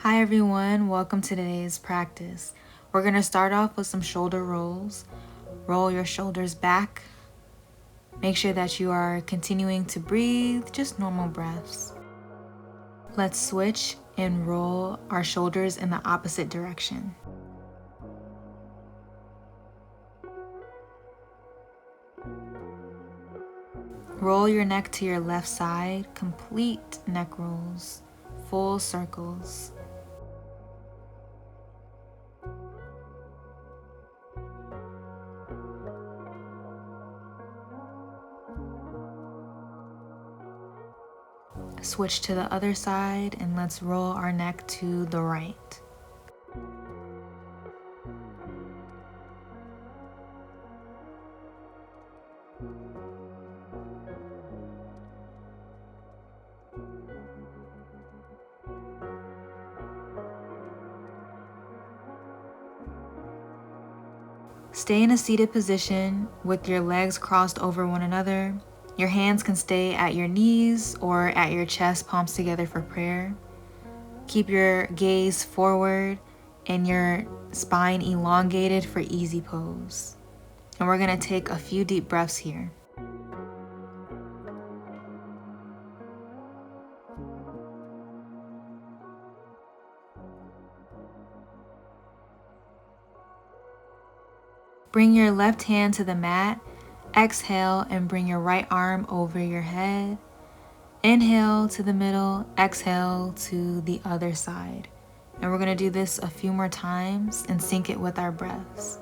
Hi everyone, welcome to today's practice. We're going to start off with some shoulder rolls. Roll your shoulders back. Make sure that you are continuing to breathe, just normal breaths. Let's switch and roll our shoulders in the opposite direction. Roll your neck to your left side, complete neck rolls, full circles. Switch to the other side and let's roll our neck to the right. Stay in a seated position with your legs crossed over one another. Your hands can stay at your knees or at your chest, palms together for prayer. Keep your gaze forward and your spine elongated for easy pose. And we're going to take a few deep breaths here. Bring your left hand to the mat. Exhale and bring your right arm over your head. Inhale to the middle, exhale to the other side. And we're going to do this a few more times and sync it with our breaths.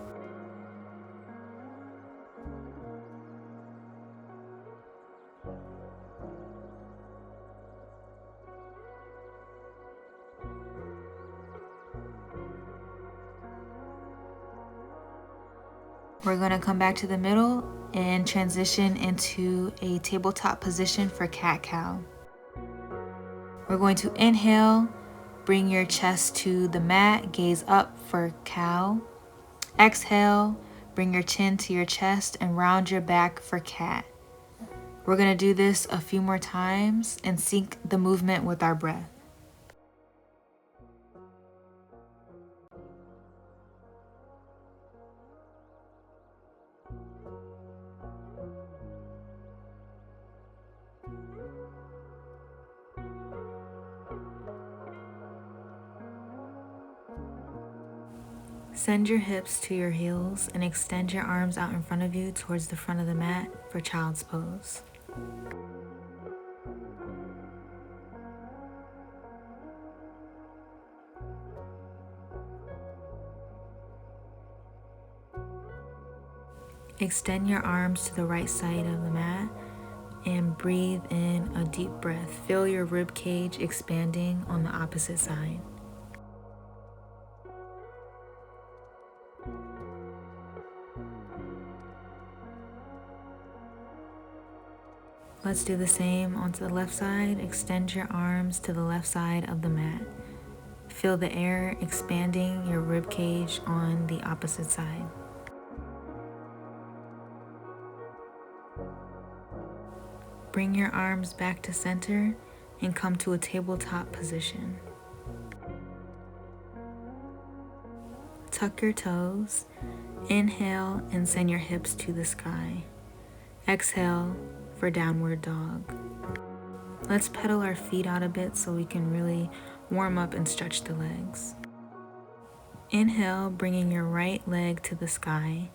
We're going to come back to the middle and transition into a tabletop position for cat-cow. We're going to inhale, bring your chest to the mat, gaze up for cow. Exhale, bring your chin to your chest and round your back for cat. We're going to do this a few more times and sync the movement with our breath. Send your hips to your heels and extend your arms out in front of you towards the front of the mat for child's pose. Extend your arms to the right side of the mat and breathe in a deep breath. Feel your rib cage expanding on the opposite side. Let's do the same onto the left side. Extend your arms to the left side of the mat. Feel the air expanding your rib cage on the opposite side. Bring your arms back to center and come to a tabletop position. Tuck your toes. Inhale and send your hips to the sky. Exhale for downward dog. Let's pedal our feet out a bit so we can really warm up and stretch the legs. Inhale, bringing your right leg to the sky.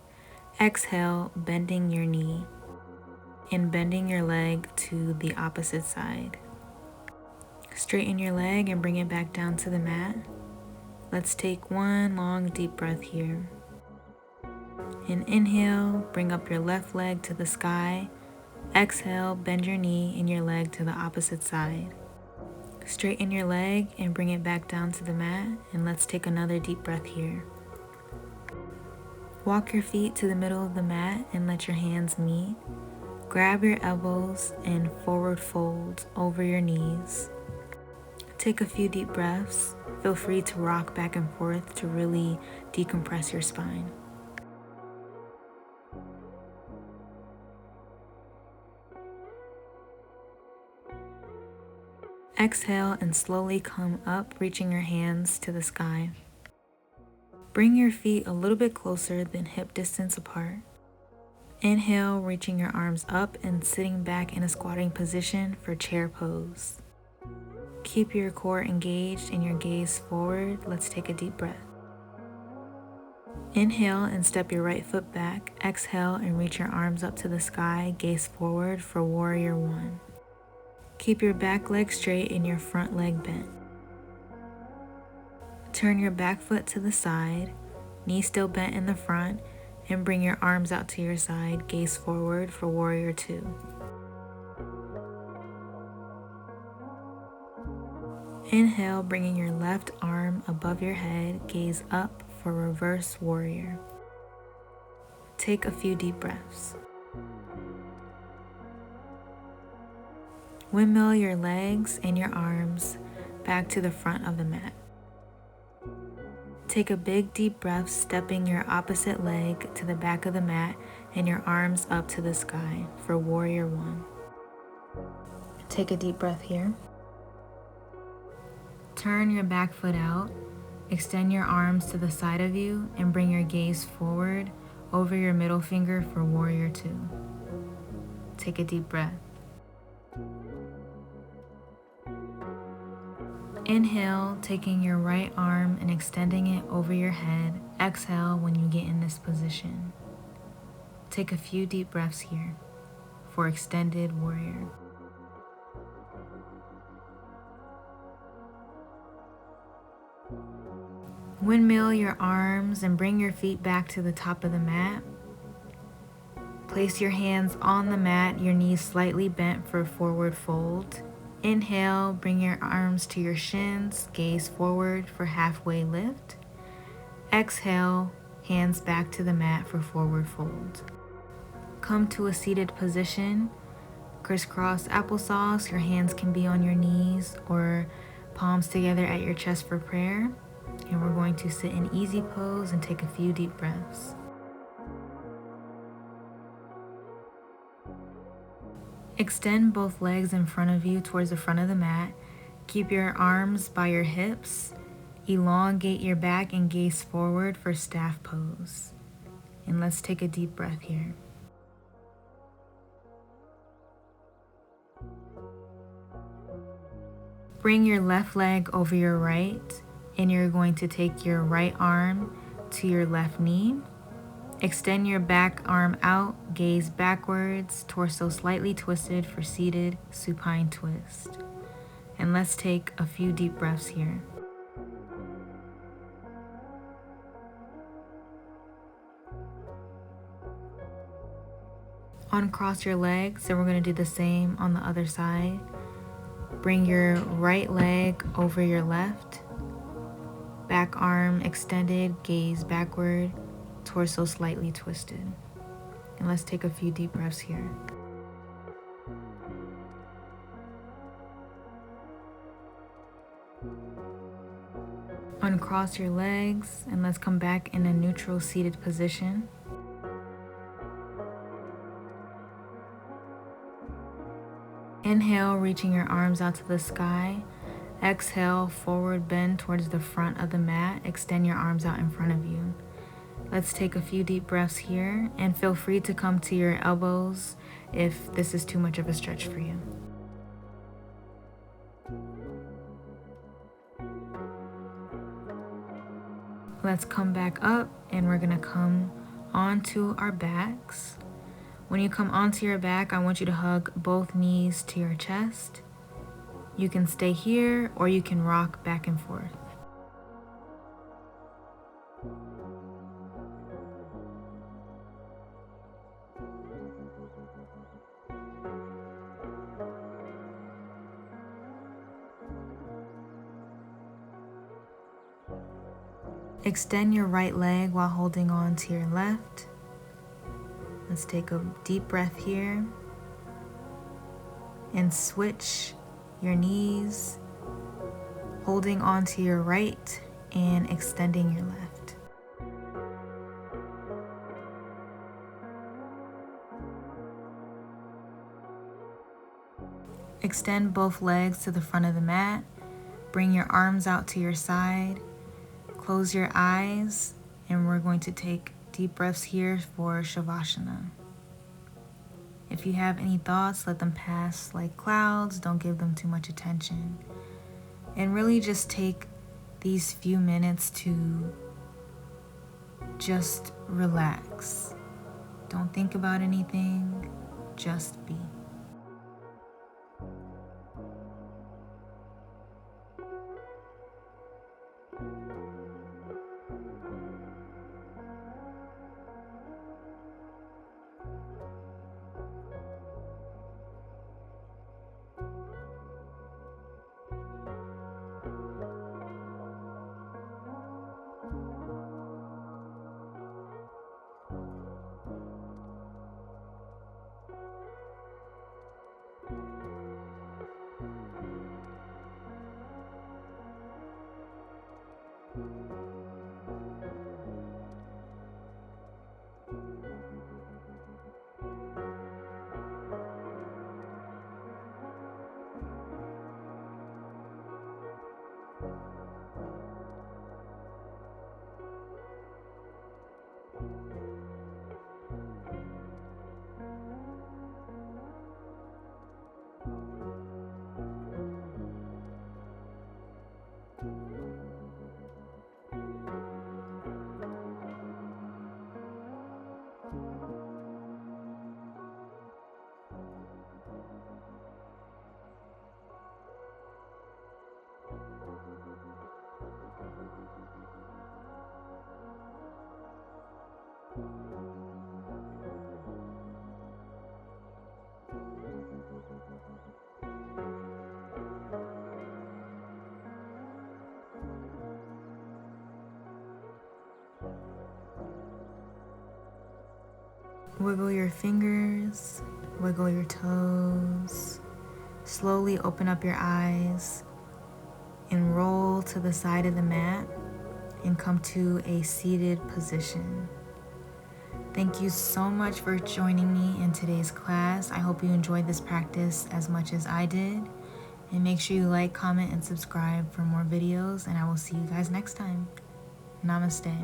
Exhale, bending your knee and bending your leg to the opposite side. Straighten your leg and bring it back down to the mat. Let's take one long deep breath here. And inhale, bring up your left leg to the sky. Exhale, bend your knee and your leg to the opposite side. Straighten your leg and bring it back down to the mat. And let's take another deep breath here. Walk your feet to the middle of the mat and let your hands meet. Grab your elbows and forward fold over your knees. Take a few deep breaths. Feel free to rock back and forth to really decompress your spine. Exhale and slowly come up, reaching your hands to the sky. Bring your feet a little bit closer than hip distance apart. Inhale, reaching your arms up and sitting back in a squatting position for chair pose. Keep your core engaged and your gaze forward. Let's take a deep breath. Inhale and step your right foot back. Exhale and reach your arms up to the sky, gaze forward for warrior one. Keep your back leg straight and your front leg bent. Turn your back foot to the side, knee still bent in the front, and bring your arms out to your side, gaze forward for warrior two. Inhale, bringing your left arm above your head, gaze up for reverse warrior. Take a few deep breaths. Windmill your legs and your arms back to the front of the mat. Take a big deep breath, stepping your opposite leg to the back of the mat and your arms up to the sky for warrior one. Take a deep breath here. Turn your back foot out, extend your arms to the side of you, and bring your gaze forward over your middle finger for warrior two. Take a deep breath. Inhale, taking your right arm and extending it over your head. Exhale when you get in this position. Take a few deep breaths here for extended warrior. Windmill your arms and bring your feet back to the top of the mat. Place your hands on the mat, your knees slightly bent for forward fold. Inhale, bring your arms to your shins, gaze forward for halfway lift. Exhale, hands back to the mat for forward fold. Come to a seated position. Crisscross applesauce, your hands can be on your knees or palms together at your chest for prayer. And we're going to sit in easy pose and take a few deep breaths. Extend both legs in front of you towards the front of the mat. Keep your arms by your hips. Elongate your back and gaze forward for staff pose. And let's take a deep breath here. Bring your left leg over your right, and you're going to take your right arm to your left knee. Extend your back arm out, gaze backwards, torso slightly twisted for seated supine twist. And let's take a few deep breaths here. Uncross your legs, and we're going to do the same on the other side. Bring your right leg over your left. Back arm extended, gaze backward, torso slightly twisted. And let's take a few deep breaths here. Uncross your legs, and let's come back in a neutral seated position. Inhale, reaching your arms out to the sky. Exhale, forward bend towards the front of the mat. Extend your arms out in front of you. Let's take a few deep breaths here, and feel free to come to your elbows if this is too much of a stretch for you. Let's come back up, and we're gonna come onto our backs. When you come onto your back, I want you to hug both knees to your chest. You can stay here, or you can rock back and forth. Extend your right leg while holding on to your left. Let's take a deep breath here and switch your knees, holding on to your right and extending your left. extend both legs to the front of the mat. Bring your arms out to your side. Close your eyes, and we're going to take deep breaths here for Shavasana. If you have any thoughts, let them pass like clouds. Don't give them too much attention. And really just take these few minutes to just relax. Don't think about anything, just be. Wiggle your fingers, wiggle your toes. Slowly open up your eyes and roll to the side of the mat and come to a seated position. Thank you so much for joining me in today's class. I hope you enjoyed this practice as much as I did. And make sure you like, comment, and subscribe for more videos. And I will see you guys next time. Namaste.